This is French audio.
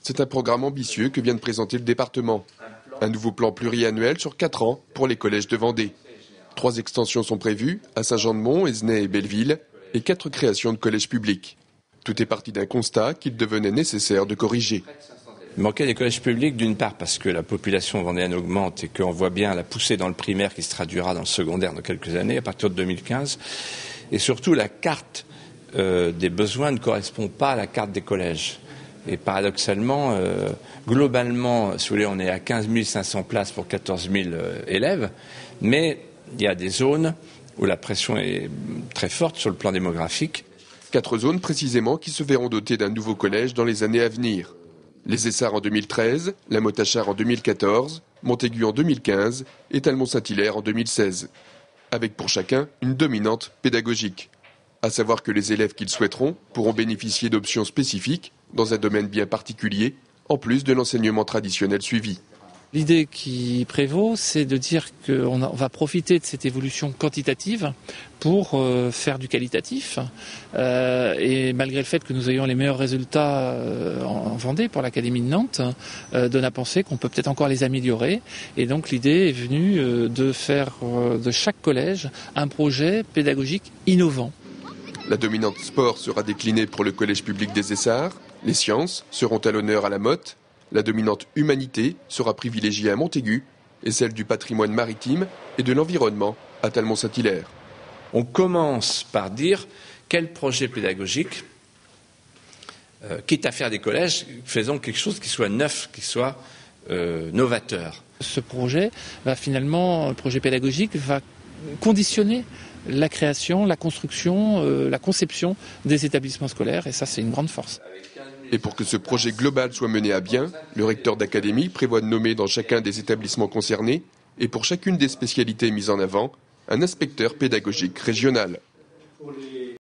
C'est un programme ambitieux que vient de présenter le département. Un nouveau plan pluriannuel sur 4 ans pour les collèges de Vendée. 3 extensions sont prévues à Saint-Jean-de-Mont, Esnay et Belleville et 4 créations de collèges publics. Tout est parti d'un constat qu'il devenait nécessaire de corriger. Il manquait des collèges publics d'une part parce que la population vendéenne augmente et qu'on voit bien la poussée dans le primaire qui se traduira dans le secondaire dans quelques années, à partir de 2015. Et surtout, la carte des besoins ne correspond pas à la carte des collèges. Et paradoxalement, globalement, si vous voulez, on est à 15 500 places pour 14 000 élèves, mais il y a des zones où la pression est très forte sur le plan démographique. 4 zones précisément qui se verront dotées d'un nouveau collège dans les années à venir. Les Essarts en 2013, la Motte-à-Char en 2014, Montaigu en 2015 et Talmont-Saint-Hilaire en 2016. Avec pour chacun une dominante pédagogique. À savoir que les élèves qu'ils souhaiteront pourront bénéficier d'options spécifiques dans un domaine bien particulier, en plus de l'enseignement traditionnel suivi. L'idée qui prévaut, c'est de dire qu'on va profiter de cette évolution quantitative pour faire du qualitatif. Et malgré le fait que nous ayons les meilleurs résultats en Vendée pour l'Académie de Nantes, donne à penser qu'on peut peut-être encore les améliorer. Et donc l'idée est venue de faire de chaque collège un projet pédagogique innovant. La dominante sport sera déclinée pour le collège public des Essarts. Les sciences seront à l'honneur à la Motte. La dominante humanité sera privilégiée à Montaigu et celle du patrimoine maritime et de l'environnement à Talmont-Saint-Hilaire. On commence par dire quel projet pédagogique, quitte à faire des collèges, faisons quelque chose qui soit neuf, qui soit novateur. Ce projet va finalement, le projet pédagogique va conditionner la création, la construction, la conception des établissements scolaires et ça c'est une grande force. Et pour que ce projet global soit mené à bien, le recteur d'académie prévoit de nommer dans chacun des établissements concernés et pour chacune des spécialités mises en avant, un inspecteur pédagogique régional.